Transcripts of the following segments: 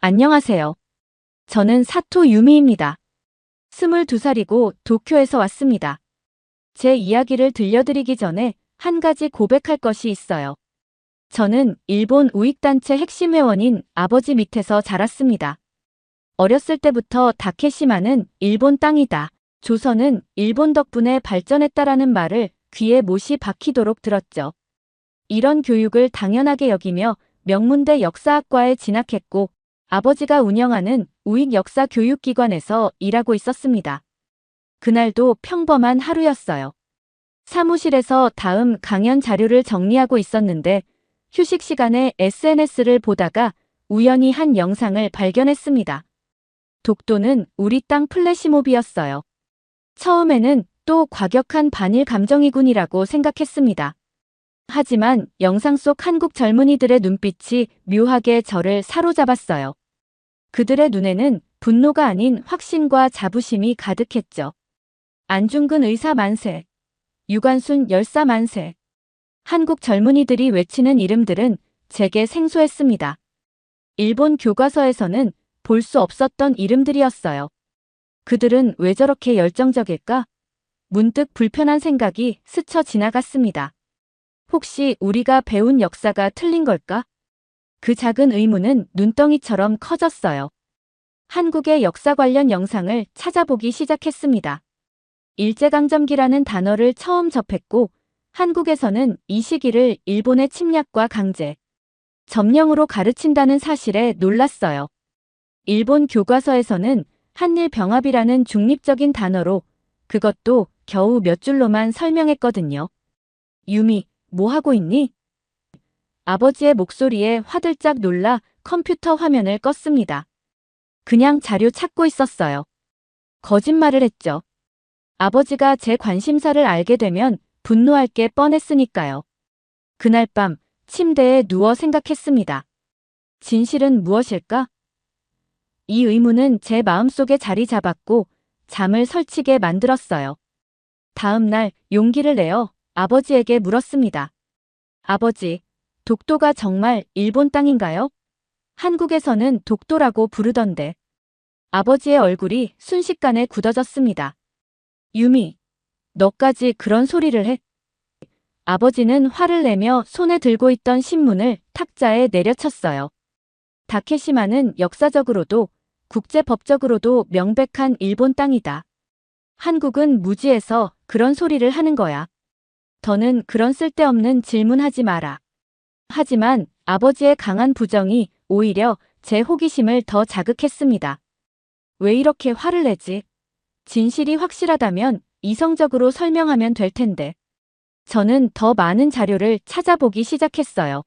안녕하세요. 저는 사토 유미입니다. 22살이고 도쿄에서 왔습니다. 제 이야기를 들려드리기 전에 한 가지 고백할 것이 있어요. 저는 일본 우익단체 핵심 회원인 아버지 밑에서 자랐습니다. 어렸을 때부터 다케시마는 일본 땅이다. 조선은 일본 덕분에 발전했다라는 말을 귀에 못이 박히도록 들었죠. 이런 교육을 당연하게 여기며 명문대 역사학과에 진학했고 아버지가 운영하는 우익 역사 교육기관에서 일하고 있었습니다. 그날도 평범한 하루였어요. 사무실에서 다음 강연 자료를 정리하고 있었는데 휴식 시간에 SNS를 보다가 우연히 한 영상을 발견했습니다. 독도는 우리 땅 플래시몹이었어요. 처음에는 또 과격한 반일 감정이군이라고 생각했습니다. 하지만 영상 속 한국 젊은이들의 눈빛이 묘하게 저를 사로잡았어요. 그들의 눈에는 분노가 아닌 확신과 자부심이 가득했죠. 안중근 의사 만세, 유관순 열사 만세. 한국 젊은이들이 외치는 이름들은 제게 생소했습니다. 일본 교과서에서는 볼 수 없었던 이름들이었어요. 그들은 왜 저렇게 열정적일까? 문득 불편한 생각이 스쳐 지나갔습니다. 혹시 우리가 배운 역사가 틀린 걸까? 그 작은 의문은 눈덩이처럼 커졌어요. 한국의 역사 관련 영상을 찾아보기 시작했습니다. 일제강점기라는 단어를 처음 접했고 한국에서는 이 시기를 일본의 침략과 강제, 점령으로 가르친다는 사실에 놀랐어요. 일본 교과서에서는 한일병합이라는 중립적인 단어로 그것도 겨우 몇 줄로만 설명했거든요. 유미, 뭐 하고 있니? 아버지의 목소리에 화들짝 놀라 컴퓨터 화면을 껐습니다. 그냥 자료 찾고 있었어요. 거짓말을 했죠. 아버지가 제 관심사를 알게 되면 분노할 게 뻔했으니까요. 그날 밤 침대에 누워 생각했습니다. 진실은 무엇일까? 이 의문은 제 마음속에 자리 잡았고 잠을 설치게 만들었어요. 다음 날 용기를 내어 아버지에게 물었습니다. 아버지, 독도가 정말 일본 땅인가요? 한국에서는 독도라고 부르던데. 아버지의 얼굴이 순식간에 굳어졌습니다. 유미, 너까지 그런 소리를 해? 아버지는 화를 내며 손에 들고 있던 신문을 탁자에 내려쳤어요. 다케시마는 역사적으로도 국제법적으로도 명백한 일본 땅이다. 한국은 무지해서 그런 소리를 하는 거야. 더는 그런 쓸데없는 질문하지 마라. 하지만 아버지의 강한 부정이 오히려 제 호기심을 더 자극했습니다. 왜 이렇게 화를 내지? 진실이 확실하다면 이성적으로 설명하면 될 텐데. 저는 더 많은 자료를 찾아보기 시작했어요.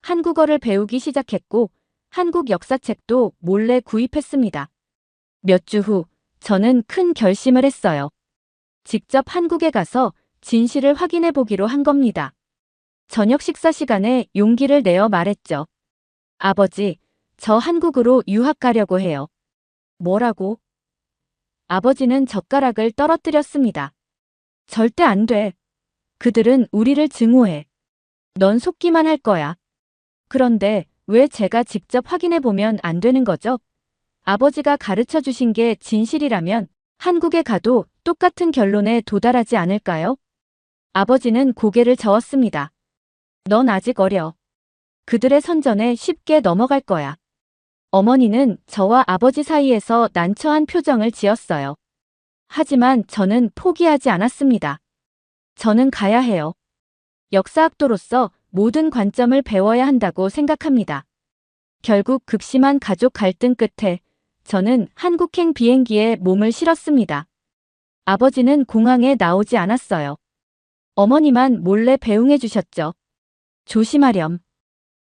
한국어를 배우기 시작했고 한국 역사책도 몰래 구입했습니다. 몇 주 후 저는 큰 결심을 했어요. 직접 한국에 가서 진실을 확인해 보기로 한 겁니다. 저녁 식사 시간에 용기를 내어 말했죠. 아버지, 저 한국으로 유학 가려고 해요. 뭐라고? 아버지는 젓가락을 떨어뜨렸습니다. 절대 안 돼. 그들은 우리를 증오해. 넌 속기만 할 거야. 그런데 왜 제가 직접 확인해 보면 안 되는 거죠? 아버지가 가르쳐 주신 게 진실이라면 한국에 가도 똑같은 결론에 도달하지 않을까요? 아버지는 고개를 저었습니다. 넌 아직 어려. 그들의 선전에 쉽게 넘어갈 거야. 어머니는 저와 아버지 사이에서 난처한 표정을 지었어요. 하지만 저는 포기하지 않았습니다. 저는 가야 해요. 역사학도로서 모든 관점을 배워야 한다고 생각합니다. 결국 극심한 가족 갈등 끝에 저는 한국행 비행기에 몸을 실었습니다. 아버지는 공항에 나오지 않았어요. 어머니만 몰래 배웅해 주셨죠. 조심하렴.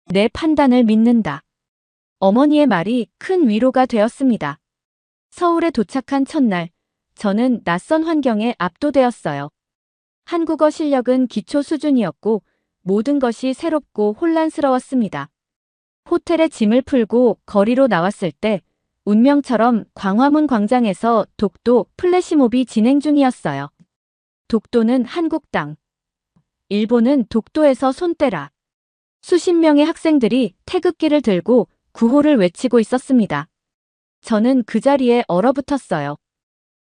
내 판단을 믿는다. 어머니의 말이 큰 위로가 되었습니다. 서울에 도착한 첫날, 저는 낯선 환경에 압도되었어요. 한국어 실력은 기초 수준이었고 모든 것이 새롭고 혼란스러웠습니다. 호텔에 짐을 풀고 거리로 나왔을 때 운명처럼 광화문 광장에서 독도 플래시몹이 진행 중이었어요. 독도는 한국 땅. 일본은 독도에서 손 떼라. 수십 명의 학생들이 태극기를 들고 구호를 외치고 있었습니다. 저는 그 자리에 얼어붙었어요.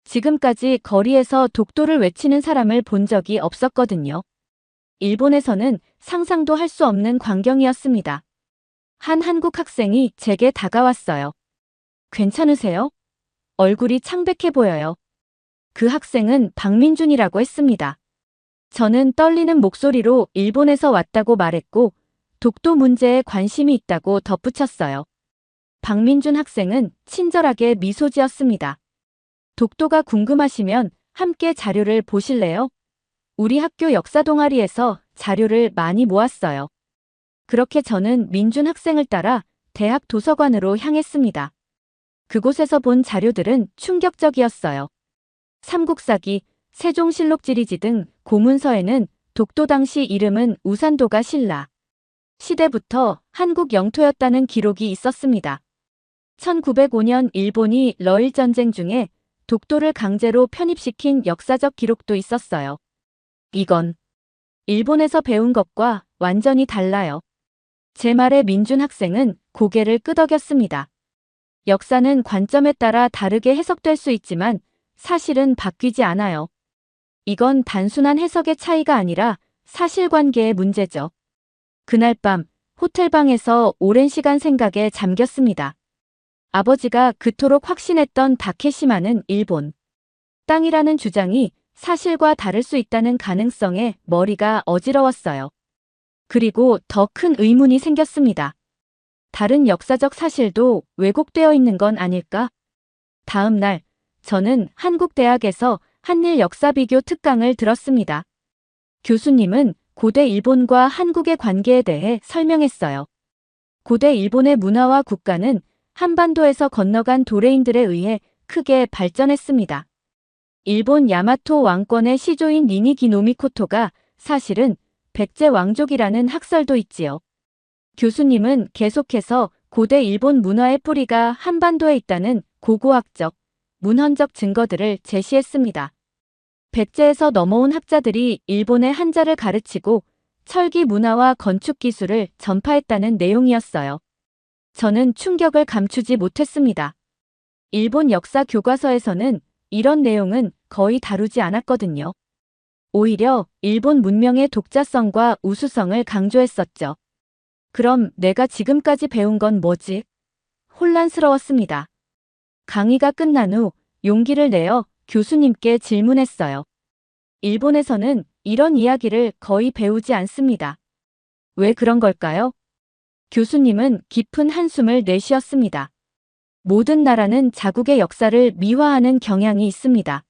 지금까지 거리에서 독도를 외치는 사람을 본 적이 없었거든요. 일본에서는 상상도 할 수 없는 광경이었습니다. 한 한국 학생이 제게 다가왔어요. 괜찮으세요? 얼굴이 창백해 보여요. 그 학생은 박민준이라고 했습니다. 저는 떨리는 목소리로 일본에서 왔다고 말했고 독도 문제에 관심이 있다고 덧붙였어요. 박민준 학생은 친절하게 미소 지었습니다. 독도가 궁금하시면 함께 자료를 보실래요? 우리 학교 역사 동아리에서 자료를 많이 모았어요. 그렇게 저는 민준 학생을 따라 대학 도서관으로 향했습니다. 그곳에서 본 자료들은 충격적이었어요. 삼국사기, 세종실록 지리지 등 고문서에는 독도 당시 이름은 우산도가 신라 시대부터 한국 영토였다는 기록이 있었습니다. 1905년 일본이 러일 전쟁 중에 독도를 강제로 편입시킨 역사적 기록도 있었어요. 이건 일본에서 배운 것과 완전히 달라요. 제 말에 민준 학생은 고개를 끄덕였습니다. 역사는 관점에 따라 다르게 해석될 수 있지만 사실은 바뀌지 않아요. 이건 단순한 해석의 차이가 아니라 사실관계의 문제죠. 그날 밤 호텔방에서 오랜 시간 생각에 잠겼습니다. 아버지가 그토록 확신했던 다케시마는 일본 땅이라는 주장이 사실과 다를 수 있다는 가능성에 머리가 어지러웠어요. 그리고 더 큰 의문이 생겼습니다. 다른 역사적 사실도 왜곡되어 있는 건 아닐까? 다음 날 저는 한국대학에서 한일 역사비교 특강을 들었습니다. 교수님은 고대 일본과 한국의 관계에 대해 설명했어요. 고대 일본의 문화와 국가는 한반도에서 건너간 도레인들에 의해 크게 발전했습니다. 일본 야마토 왕권의 시조인 니니기 노미코토가 사실은 백제 왕족이라는 학설도 있지요. 교수님은 계속해서 고대 일본 문화의 뿌리가 한반도에 있다는 고고학적, 문헌적 증거들을 제시했습니다. 백제에서 넘어온 학자들이 일본의 한자를 가르치고 철기 문화와 건축 기술을 전파했다는 내용이었어요. 저는 충격을 감추지 못했습니다. 일본 역사 교과서에서는 이런 내용은 거의 다루지 않았거든요. 오히려 일본 문명의 독자성과 우수성을 강조했었죠. 그럼 내가 지금까지 배운 건 뭐지? 혼란스러웠습니다. 강의가 끝난 후 용기를 내어 교수님께 질문했어요. 일본에서는 이런 이야기를 거의 배우지 않습니다. 왜 그런 걸까요? 교수님은 깊은 한숨을 내쉬었습니다. 모든 나라는 자국의 역사를 미화하는 경향이 있습니다.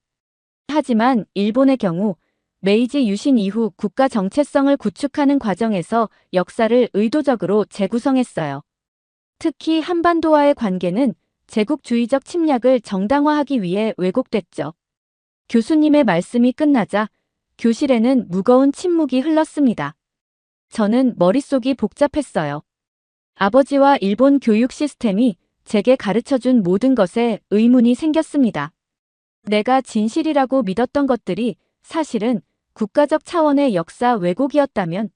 하지만 일본의 경우 메이지 유신 이후 국가 정체성을 구축하는 과정에서 역사를 의도적으로 재구성했어요. 특히 한반도와의 관계는 제국주의적 침략을 정당화하기 위해 왜곡됐죠. 교수님의 말씀이 끝나자 교실에는 무거운 침묵이 흘렀습니다. 저는 머릿속이 복잡했어요. 아버지와 일본 교육 시스템이 제게 가르쳐준 모든 것에 의문이 생겼습니다. 내가 진실이라고 믿었던 것들이 사실은 국가적 차원의 역사 왜곡이었다면?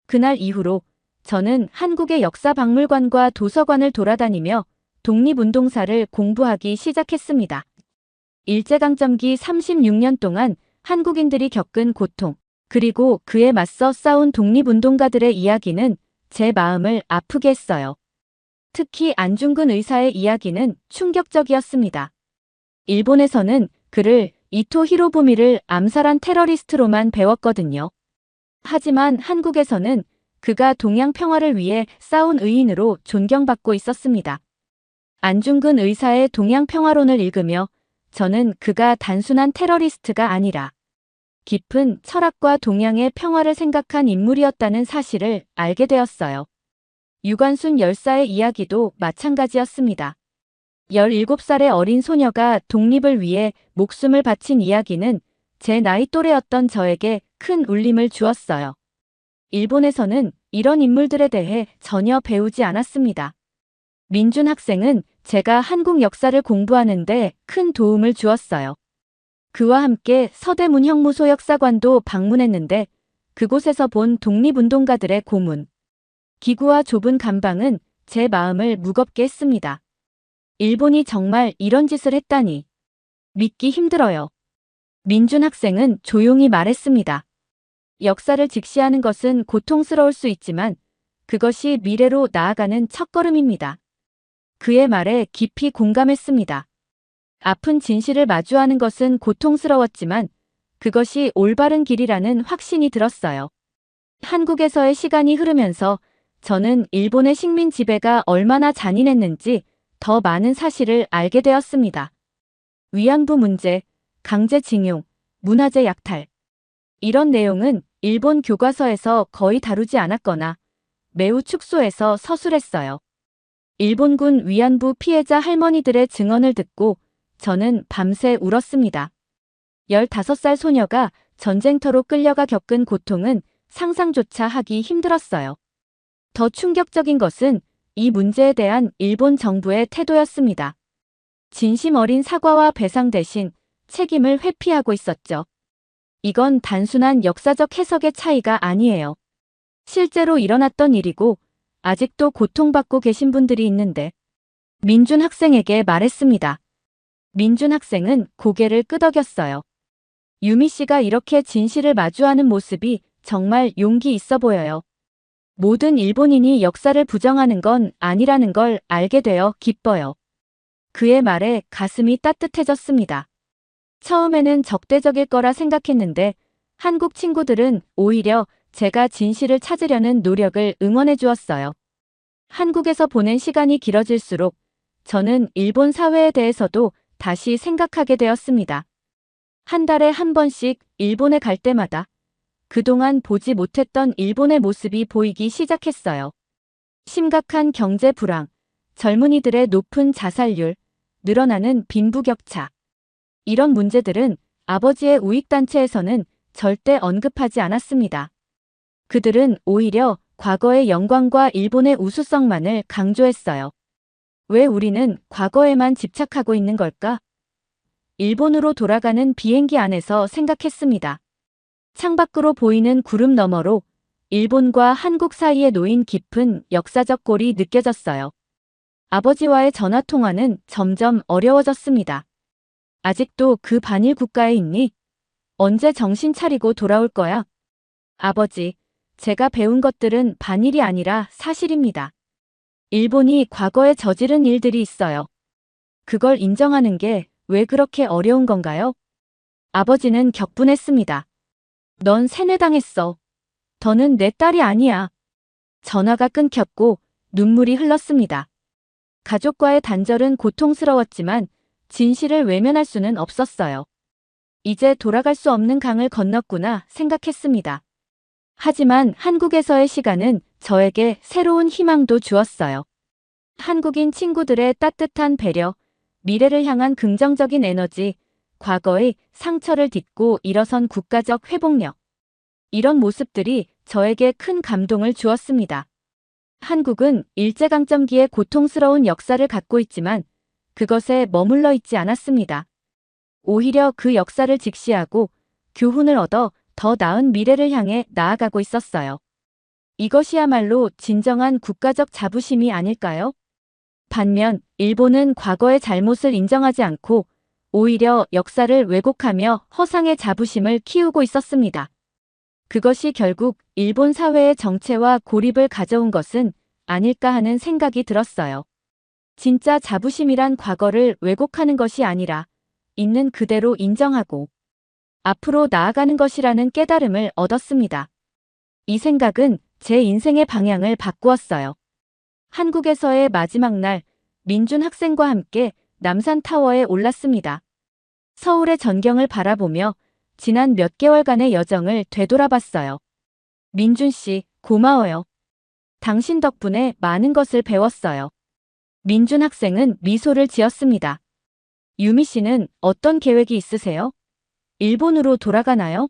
그날 이후로 저는 한국의 역사박물관과 도서관을 돌아다니며 독립운동사를 공부하기 시작했습니다. 일제강점기 36년 동안 한국인들이 겪은 고통, 그리고 그에 맞서 싸운 독립운동가들의 이야기는 제 마음을 아프게 했어요. 특히 안중근 의사의 이야기는 충격적이었습니다. 일본에서는 그를 이토 히로부미를 암살한 테러리스트로만 배웠거든요. 하지만 한국에서는 그가 동양 평화를 위해 싸운 의인으로 존경받고 있었습니다. 안중근 의사의 동양 평화론을 읽으며 저는 그가 단순한 테러리스트가 아니라 깊은 철학과 동양의 평화를 생각한 인물이었다는 사실을 알게 되었어요. 유관순 열사의 이야기도 마찬가지였습니다. 17살의 어린 소녀가 독립을 위해 목숨을 바친 이야기는 제 나이 또래였던 저에게 큰 울림을 주었어요. 일본에서는 이런 인물들에 대해 전혀 배우지 않았습니다. 민준 학생은 제가 한국 역사를 공부하는데 큰 도움을 주었어요. 그와 함께 서대문 형무소 역사관도 방문했는데 그곳에서 본 독립운동가들의 고문, 기구와 좁은 감방은 제 마음을 무겁게 했습니다. 일본이 정말 이런 짓을 했다니. 믿기 힘들어요. 민준 학생은 조용히 말했습니다. 역사를 직시하는 것은 고통스러울 수 있지만 그것이 미래로 나아가는 첫걸음입니다. 그의 말에 깊이 공감했습니다. 아픈 진실을 마주하는 것은 고통스러웠지만 그것이 올바른 길이라는 확신이 들었어요. 한국에서의 시간이 흐르면서 저는 일본의 식민 지배가 얼마나 잔인했는지 더 많은 사실을 알게 되었습니다. 위안부 문제, 강제징용, 문화재 약탈. 이런 내용은 일본 교과서에서 거의 다루지 않았거나 매우 축소해서 서술했어요. 일본군 위안부 피해자 할머니들의 증언을 듣고 저는 밤새 울었습니다. 15살 소녀가 전쟁터로 끌려가 겪은 고통은 상상조차 하기 힘들었어요. 더 충격적인 것은 이 문제에 대한 일본 정부의 태도였습니다. 진심 어린 사과와 배상 대신 책임을 회피하고 있었죠. 이건 단순한 역사적 해석의 차이가 아니에요. 실제로 일어났던 일이고 아직도 고통받고 계신 분들이 있는데 민준 학생에게 말했습니다. 민준 학생은 고개를 끄덕였어요. 유미 씨가 이렇게 진실을 마주하는 모습이 정말 용기 있어 보여요. 모든 일본인이 역사를 부정하는 건 아니라는 걸 알게 되어 기뻐요. 그의 말에 가슴이 따뜻해졌습니다. 처음에는 적대적일 거라 생각했는데 한국 친구들은 오히려 제가 진실을 찾으려는 노력을 응원해 주었어요. 한국에서 보낸 시간이 길어질수록 저는 일본 사회에 대해서도 다시 생각하게 되었습니다. 한 달에 한 번씩 일본에 갈 때마다 그동안 보지 못했던 일본의 모습이 보이기 시작했어요. 심각한 경제 불황, 젊은이들의 높은 자살률, 늘어나는 빈부격차. 이런 문제들은 아버지의 우익단체에서는 절대 언급하지 않았습니다. 그들은 오히려 과거의 영광과 일본의 우수성만을 강조했어요. 왜 우리는 과거에만 집착하고 있는 걸까? 일본으로 돌아가는 비행기 안에서 생각했습니다. 창밖으로 보이는 구름 너머로 일본과 한국 사이에 놓인 깊은 역사적 골이 느껴졌어요. 아버지와의 전화통화는 점점 어려워졌습니다. 아직도 그 반일 국가에 있니? 언제 정신 차리고 돌아올 거야? 아버지, 제가 배운 것들은 반일이 아니라 사실입니다. 일본이 과거에 저지른 일들이 있어요. 그걸 인정하는 게 왜 그렇게 어려운 건가요? 아버지는 격분했습니다. 넌 세뇌당했어. 더는 내 딸이 아니야. 전화가 끊겼고 눈물이 흘렀습니다. 가족과의 단절은 고통스러웠지만 진실을 외면할 수는 없었어요. 이제 돌아갈 수 없는 강을 건넜구나 생각했습니다. 하지만 한국에서의 시간은 저에게 새로운 희망도 주었어요. 한국인 친구들의 따뜻한 배려, 미래를 향한 긍정적인 에너지, 과거의 상처를 딛고 일어선 국가적 회복력. 이런 모습들이 저에게 큰 감동을 주었습니다. 한국은 일제강점기의 고통스러운 역사를 갖고 있지만 그것에 머물러 있지 않았습니다. 오히려 그 역사를 직시하고 교훈을 얻어 더 나은 미래를 향해 나아가고 있었어요. 이것이야말로 진정한 국가적 자부심이 아닐까요? 반면 일본은 과거의 잘못을 인정하지 않고 오히려 역사를 왜곡하며 허상의 자부심을 키우고 있었습니다. 그것이 결국 일본 사회의 정체와 고립을 가져온 것은 아닐까 하는 생각이 들었어요. 진짜 자부심이란 과거를 왜곡하는 것이 아니라 있는 그대로 인정하고 앞으로 나아가는 것이라는 깨달음을 얻었습니다. 이 생각은 제 인생의 방향을 바꾸었어요. 한국에서의 마지막 날, 민준 학생과 함께 남산타워에 올랐습니다. 서울의 전경을 바라보며 지난 몇 개월간의 여정을 되돌아봤어요. 민준 씨, 고마워요. 당신 덕분에 많은 것을 배웠어요. 민준 학생은 미소를 지었습니다. 유미 씨는 어떤 계획이 있으세요? 일본으로 돌아가나요?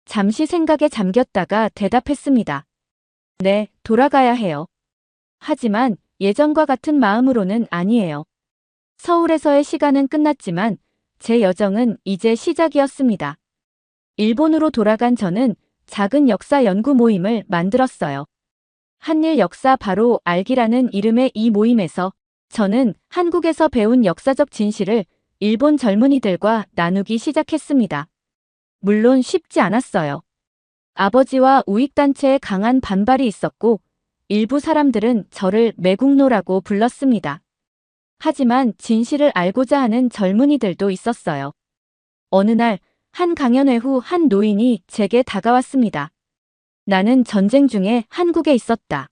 잠시 생각에 잠겼다가 대답했습니다. 네, 돌아가야 해요. 하지만 예전과 같은 마음으로는 아니에요. 서울에서의 시간은 끝났지만 제 여정은 이제 시작이었습니다. 일본으로 돌아간 저는 작은 역사 연구 모임을 만들었어요. 한일 역사 바로 알기라는 이름의 이 모임에서 저는 한국에서 배운 역사적 진실을 일본 젊은이들과 나누기 시작했습니다. 물론 쉽지 않았어요. 아버지와 우익단체에 강한 반발이 있었고 일부 사람들은 저를 매국노라고 불렀습니다. 하지만 진실을 알고자 하는 젊은이들도 있었어요. 어느 날 한 강연회 후 한 노인이 제게 다가왔습니다. 나는 전쟁 중에 한국에 있었다.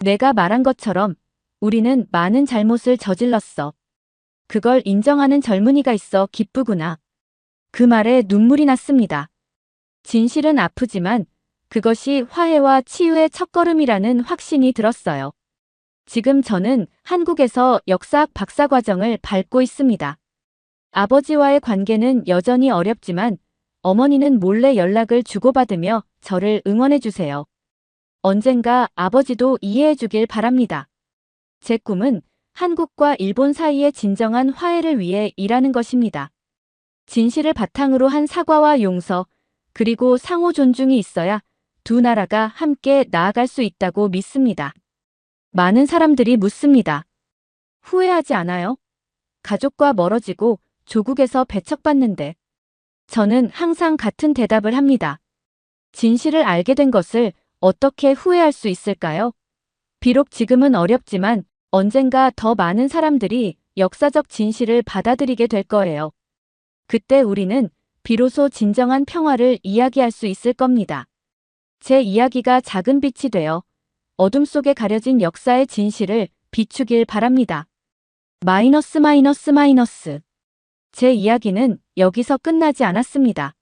내가 말한 것처럼 우리는 많은 잘못을 저질렀어. 그걸 인정하는 젊은이가 있어 기쁘구나. 그 말에 눈물이 났습니다. 진실은 아프지만 그것이 화해와 치유의 첫걸음이라는 확신이 들었어요. 지금 저는 한국에서 역사학 박사과정을 밟고 있습니다. 아버지와의 관계는 여전히 어렵지만 어머니는 몰래 연락을 주고받으며 저를 응원해주세요. 언젠가 아버지도 이해해주길 바랍니다. 제 꿈은 한국과 일본 사이의 진정한 화해를 위해 일하는 것입니다. 진실을 바탕으로 한 사과와 용서, 그리고 상호 존중이 있어야 두 나라가 함께 나아갈 수 있다고 믿습니다. 많은 사람들이 묻습니다. 후회하지 않아요? 가족과 멀어지고 조국에서 배척받는데. 저는 항상 같은 대답을 합니다. 진실을 알게 된 것을 어떻게 후회할 수 있을까요? 비록 지금은 어렵지만 언젠가 더 많은 사람들이 역사적 진실을 받아들이게 될 거예요. 그때 우리는 비로소 진정한 평화를 이야기할 수 있을 겁니다. 제 이야기가 작은 빛이 되어 어둠 속에 가려진 역사의 진실을 비추길 바랍니다. 마이너스. 제 이야기는 여기서 끝나지 않았습니다.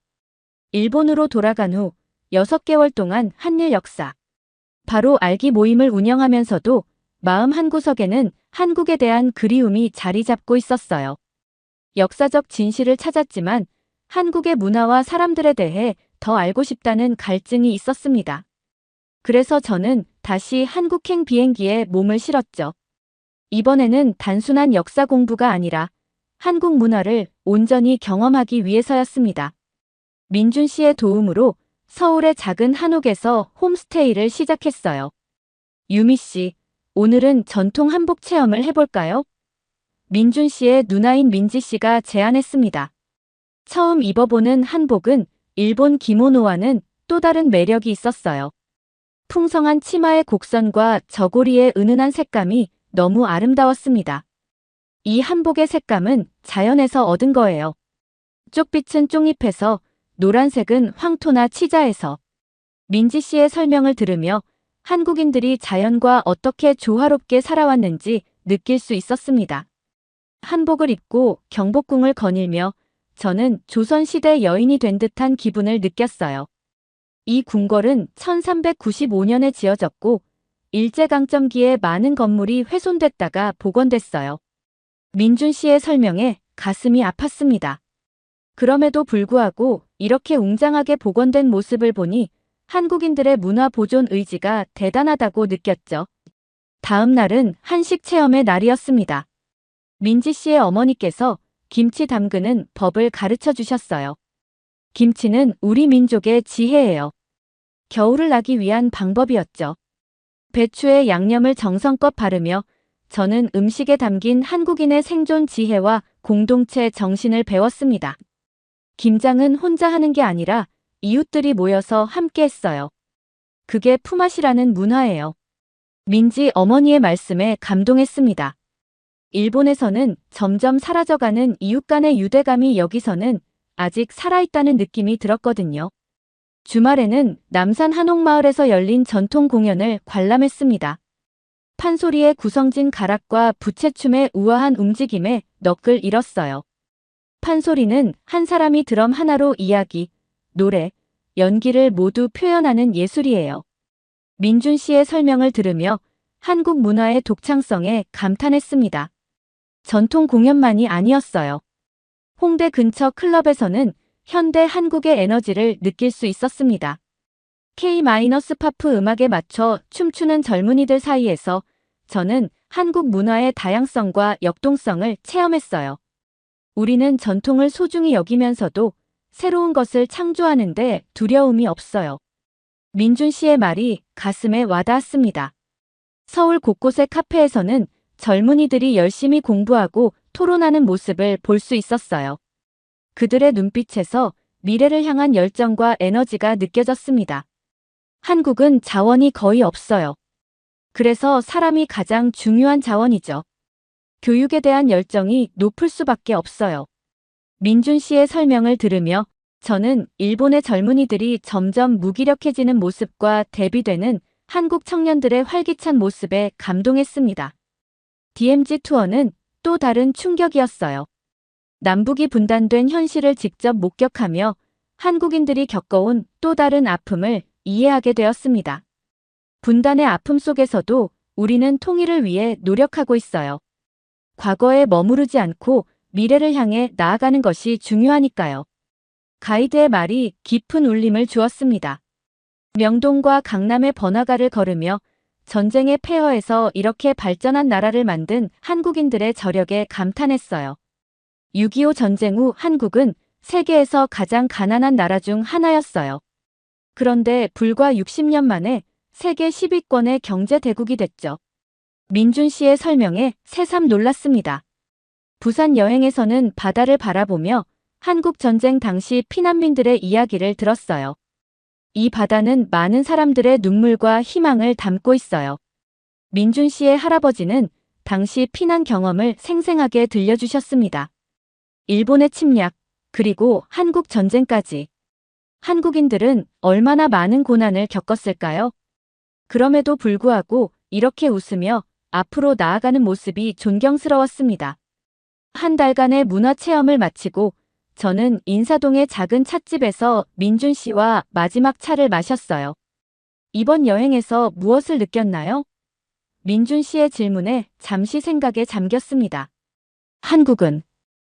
일본으로 돌아간 후 6개월 동안 한일 역사 바로 알기 모임을 운영하면서도 마음 한구석에는 한국에 대한 그리움이 자리 잡고 있었어요. 역사적 진실을 찾았지만 한국의 문화와 사람들에 대해 더 알고 싶다는 갈증이 있었습니다. 그래서 저는 다시 한국행 비행기에 몸을 실었죠. 이번에는 단순한 역사 공부가 아니라 한국 문화를 온전히 경험하기 위해서였습니다. 민준 씨의 도움으로 서울의 작은 한옥에서 홈스테이를 시작했어요. 유미 씨, 오늘은 전통 한복 체험을 해볼까요? 민준 씨의 누나인 민지 씨가 제안했습니다. 처음 입어보는 한복은 일본 기모노와는 또 다른 매력이 있었어요. 풍성한 치마의 곡선과 저고리의 은은한 색감이 너무 아름다웠습니다. 이 한복의 색감은 자연에서 얻은 거예요. 쪽빛은 쪽잎에서, 노란색은 황토나 치자에서. 민지 씨의 설명을 들으며 한국인들이 자연과 어떻게 조화롭게 살아왔는지 느낄 수 있었습니다. 한복을 입고 경복궁을 거닐며 저는 조선시대 여인이 된 듯한 기분을 느꼈어요. 이 궁궐은 1395년에 지어졌고 일제강점기에 많은 건물이 훼손됐다가 복원됐어요. 민준 씨의 설명에 가슴이 아팠습니다. 그럼에도 불구하고 이렇게 웅장하게 복원된 모습을 보니 한국인들의 문화 보존 의지가 대단하다고 느꼈죠. 다음 날은 한식 체험의 날이었습니다. 민지 씨의 어머니께서 김치 담그는 법을 가르쳐 주셨어요. 김치는 우리 민족의 지혜예요. 겨울을 나기 위한 방법이었죠. 배추에 양념을 정성껏 바르며 저는 음식에 담긴 한국인의 생존 지혜와 공동체 정신을 배웠습니다. 김장은 혼자 하는 게 아니라 이웃들이 모여서 함께 했어요. 그게 품앗이라는 문화예요. 민지 어머니의 말씀에 감동했습니다. 일본에서는 점점 사라져가는 이웃 간의 유대감이 여기서는 아직 살아있다는 느낌이 들었거든요. 주말에는 남산 한옥마을에서 열린 전통 공연을 관람했습니다. 판소리의 구성진 가락과 부채춤의 우아한 움직임에 넋을 잃었어요. 판소리는 한 사람이 드럼 하나로 이야기, 노래, 연기를 모두 표현하는 예술이에요. 민준 씨의 설명을 들으며 한국 문화의 독창성에 감탄했습니다. 전통 공연만이 아니었어요. 홍대 근처 클럽에서는 현대 한국의 에너지를 느낄 수 있었습니다. K-팝 음악에 맞춰 춤추는 젊은이들 사이에서 저는 한국 문화의 다양성과 역동성을 체험했어요. 우리는 전통을 소중히 여기면서도 새로운 것을 창조하는데 두려움이 없어요. 민준 씨의 말이 가슴에 와닿았습니다. 서울 곳곳의 카페에서는 젊은이들이 열심히 공부하고 토론하는 모습을 볼 수 있었어요. 그들의 눈빛에서 미래를 향한 열정과 에너지가 느껴졌습니다. 한국은 자원이 거의 없어요. 그래서 사람이 가장 중요한 자원이죠. 교육에 대한 열정이 높을 수밖에 없어요. 민준 씨의 설명을 들으며 저는 일본의 젊은이들이 점점 무기력해지는 모습과 대비되는 한국 청년들의 활기찬 모습에 감동했습니다. DMZ 투어는 또 다른 충격이었어요. 남북이 분단된 현실을 직접 목격하며 한국인들이 겪어온 또 다른 아픔을 이해하게 되었습니다. 분단의 아픔 속에서도 우리는 통일을 위해 노력하고 있어요. 과거에 머무르지 않고 미래를 향해 나아가는 것이 중요하니까요. 가이드의 말이 깊은 울림을 주었습니다. 명동과 강남의 번화가를 걸으며 전쟁의 폐허에서 이렇게 발전한 나라를 만든 한국인들의 저력에 감탄했어요. 6.25 전쟁 후 한국은 세계에서 가장 가난한 나라 중 하나였어요. 그런데 불과 60년 만에 세계 10위권의 경제 대국이 됐죠. 민준 씨의 설명에 새삼 놀랐습니다. 부산 여행에서는 바다를 바라보며 한국 전쟁 당시 피난민들의 이야기를 들었어요. 이 바다는 많은 사람들의 눈물과 희망을 담고 있어요. 민준 씨의 할아버지는 당시 피난 경험을 생생하게 들려주셨습니다. 일본의 침략, 그리고 한국 전쟁까지. 한국인들은 얼마나 많은 고난을 겪었을까요? 그럼에도 불구하고 이렇게 웃으며 앞으로 나아가는 모습이 존경스러웠습니다. 한 달간의 문화 체험을 마치고 저는 인사동의 작은 찻집에서 민준 씨와 마지막 차를 마셨어요. 이번 여행에서 무엇을 느꼈나요? 민준 씨의 질문에 잠시 생각에 잠겼습니다. 한국은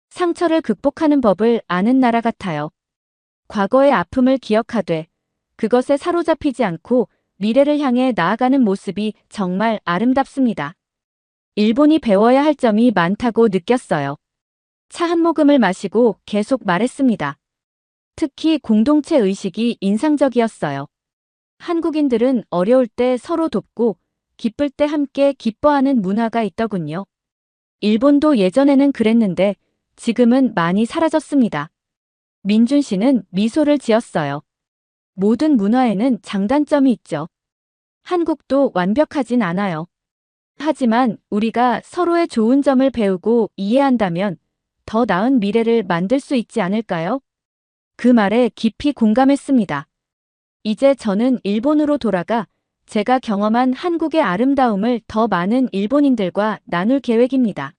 상처를 극복하는 법을 아는 나라 같아요. 과거의 아픔을 기억하되 그것에 사로잡히지 않고 미래를 향해 나아가는 모습이 정말 아름답습니다. 일본이 배워야 할 점이 많다고 느꼈어요. 차 한 모금을 마시고 계속 말했습니다. 특히 공동체 의식이 인상적이었어요. 한국인들은 어려울 때 서로 돕고 기쁠 때 함께 기뻐하는 문화가 있더군요. 일본도 예전에는 그랬는데 지금은 많이 사라졌습니다. 민준 씨는 미소를 지었어요. 모든 문화에는 장단점이 있죠. 한국도 완벽하진 않아요. 하지만 우리가 서로의 좋은 점을 배우고 이해한다면 더 나은 미래를 만들 수 있지 않을까요? 그 말에 깊이 공감했습니다. 이제 저는 일본으로 돌아가 제가 경험한 한국의 아름다움을 더 많은 일본인들과 나눌 계획입니다.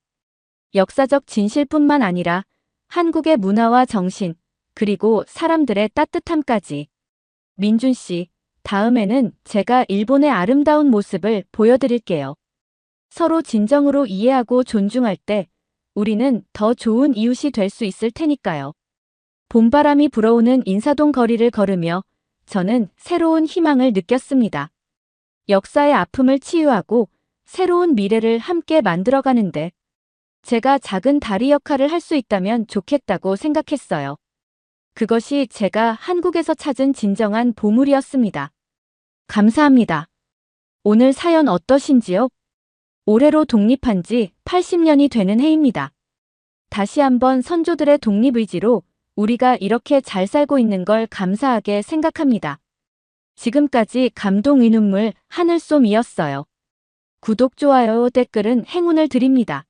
역사적 진실뿐만 아니라 한국의 문화와 정신, 그리고 사람들의 따뜻함까지. 민준 씨, 다음에는 제가 일본의 아름다운 모습을 보여드릴게요. 서로 진정으로 이해하고 존중할 때 우리는 더 좋은 이웃이 될 수 있을 테니까요. 봄바람이 불어오는 인사동 거리를 걸으며 저는 새로운 희망을 느꼈습니다. 역사의 아픔을 치유하고 새로운 미래를 함께 만들어가는데 제가 작은 다리 역할을 할 수 있다면 좋겠다고 생각했어요. 그것이 제가 한국에서 찾은 진정한 보물이었습니다. 감사합니다. 오늘 사연 어떠신지요? 올해로 독립한 지 80년이 되는 해입니다. 다시 한번 선조들의 독립의지로 우리가 이렇게 잘 살고 있는 걸 감사하게 생각합니다. 지금까지 감동의 눈물 하늘솜이었어요. 구독, 좋아요, 댓글은 행운을 드립니다.